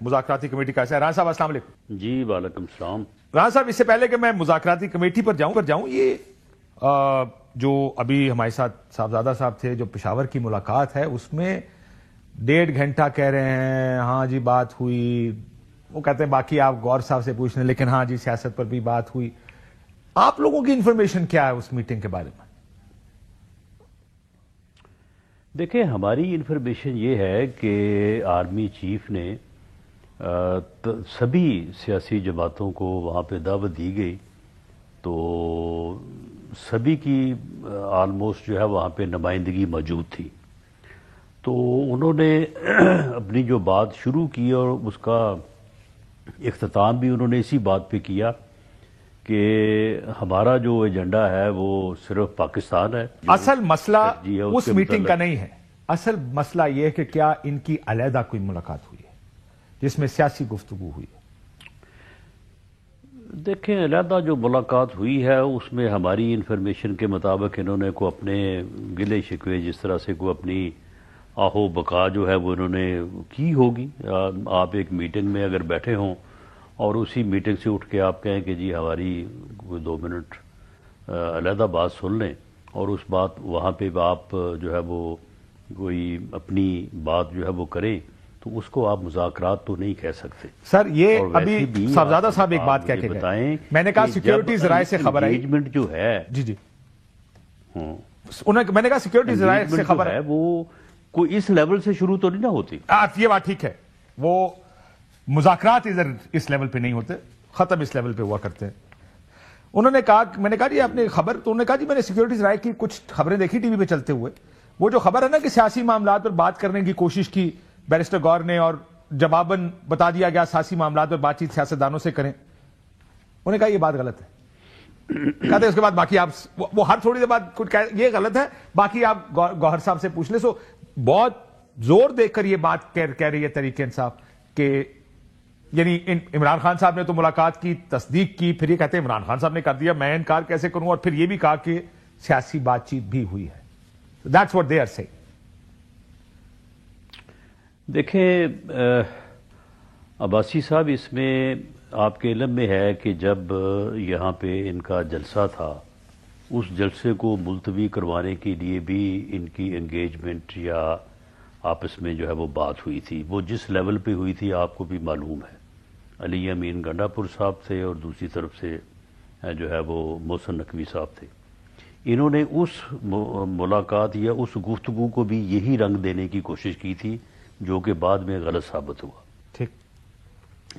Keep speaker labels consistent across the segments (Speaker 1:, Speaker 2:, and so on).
Speaker 1: مذاکراتی committee کا ہے۔ رانا صاحب السلام علیکم۔
Speaker 2: جی وعلیکم السلام۔
Speaker 1: رانا صاحب اس سے پہلے کہ میں مذاکراتی کمیٹی پر جاؤں یہ جو ابھی ہمارے ساتھ صاحبزادہ صاحب تھے، جو پشاور کی ملاقات ہے اس میں 1.5 گھنٹہ کہہ رہے ہیں ہاں جی بات ہوئی، وہ کہتے ہیں باقی آپ غور صاحب سے پوچھ لیں، لیکن ہاں جی سیاست پر بھی بات ہوئی۔ آپ لوگوں کی انفارمیشن کیا ہے اس میٹنگ کے بارے میں؟
Speaker 2: دیکھیں ہماری انفارمیشن یہ ہے کہ آرمی چیف نے سبھی سیاسی جماعتوں کو وہاں پہ دعوت دی گئی، تو سبھی کی آلموسٹ جو ہے وہاں پہ نمائندگی موجود تھی، تو انہوں نے اپنی جو بات شروع کی اور اس کا اختتام بھی انہوں نے اسی بات پہ کیا کہ ہمارا جو ایجنڈا ہے وہ صرف پاکستان ہے۔
Speaker 1: اصل مسئلہ اس میٹنگ کا نہیں ہے، اصل مسئلہ یہ ہے کہ کیا ان کی علیحدہ کوئی ملاقات ہوئی ہے جس میں سیاسی گفتگو ہوئی ہے؟
Speaker 2: دیکھیں علیحدہ جو ملاقات ہوئی ہے اس میں ہماری انفارمیشن کے مطابق انہوں نے کو اپنے گلے شکوے جس طرح سے کو اپنی آہو بقا جو ہے وہ انہوں نے کی ہوگی۔ آپ ایک میٹنگ میں اگر بیٹھے ہوں اور اسی میٹنگ سے اٹھ کے آپ کہیں کہ جی ہماری کوئی 2 منٹ علیحدہ بات سن لیں، اور اس بات وہاں پہ آپ جو ہے وہ کوئی اپنی بات جو ہے وہ کریں، تو اس کو آپ مذاکرات تو نہیں کہہ سکتے۔
Speaker 1: سر یہ ابھی صاحبزادہ صاحب ایک بات کہہ کے
Speaker 2: بتائیں،
Speaker 1: میں نے کہا سیکیورٹی ذرائع سے خبر آئی،
Speaker 2: انگیجمنٹ جو ہے
Speaker 1: جی میں نے کہا سیکیورٹی ذرائع سے خبر
Speaker 2: ہے وہ کوئی اس لیول سے شروع تو نہیں نہ ہوتی۔
Speaker 1: یہ بات ٹھیک ہے، وہ مذاکرات ادھر اس لیول پہ نہیں ہوتے، ختم اس لیول پہ ہوا کرتے ہیں۔ انہوں نے کہا، میں نے کہا جی آپ نے خبر، تو انہوں نے کہا جی میں نے سیکیورٹی ذرائع کی کچھ خبریں دیکھی ٹی وی پہ چلتے ہوئے، وہ جو خبر ہے نا کہ سیاسی معاملات پر بات کرنے کی کوشش کی بیرسٹر گور نے اور جواباً بتا دیا گیا سیاسی معاملات پر بات چیت سیاستدانوں سے کریں، انہوں نے کہا یہ بات غلط ہے۔ کہتے اس کے بعد باقی آپ وہ ہر تھوڑی دیر بعد یہ غلط ہے، باقی آپ گوہر صاحب سے پوچھ لیں۔ سو بہت زور دے کر یہ بات کہہ رہی ہے تحریک انصاف کہ یعنی عمران خان صاحب نے تو ملاقات کی، تصدیق کی، پھر یہ کہتے ہیں عمران خان صاحب نے کر دیا، میں انکار کیسے کروں، اور پھر یہ بھی کہا کہ سیاسی بات چیت بھی ہوئی ہے۔ That's what they are saying۔
Speaker 2: دیکھیں عباسی صاحب، اس میں آپ کے علم میں ہے کہ جب یہاں پہ ان کا جلسہ تھا، اس جلسے کو ملتوی کروانے کے لیے بھی ان کی انگیجمنٹ یا آپس میں جو ہے وہ بات ہوئی تھی، وہ جس لیول پہ ہوئی تھی آپ کو بھی معلوم ہے۔ علی امین گنڈا پور صاحب تھے اور دوسری طرف سے جو ہے وہ محسن نقوی صاحب تھے۔ انہوں نے اس ملاقات یا اس گفتگو کو بھی یہی رنگ دینے کی کوشش کی تھی جو کہ بعد میں غلط ثابت ہوا۔
Speaker 1: ٹھیک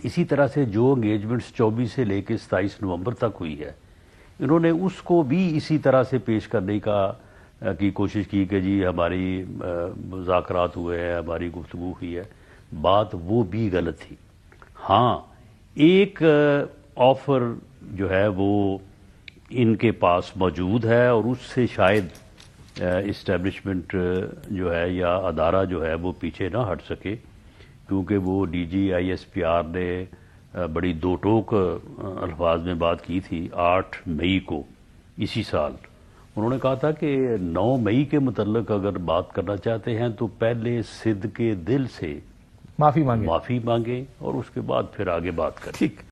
Speaker 2: اسی طرح سے جو انگیجمنٹس 24 سے لے کے 27 نومبر تک ہوئی ہے، انہوں نے اس کو بھی اسی طرح سے پیش کرنے کی کوشش کی کہ جی ہماری مذاکرات ہوئے ہیں، ہماری گفتگو ہوئی ہے، بات وہ بھی غلط تھی۔ ہاں ایک آفر جو ہے وہ ان کے پاس موجود ہے اور اس سے شاید اسٹیبلشمنٹ جو ہے یا ادارہ جو ہے وہ پیچھے نہ ہٹ سکے، کیونکہ وہ D G I S P R نے بڑی دو ٹوک الفاظ میں بات کی تھی 8 مئی کو اسی سال۔ انہوں نے کہا تھا کہ 9 مئی کے متعلق اگر بات کرنا چاہتے ہیں تو پہلے صدقے دل سے
Speaker 1: معافی مانگیں
Speaker 2: اور اس کے بعد پھر آگے بات کریں۔
Speaker 1: ٹھیک۔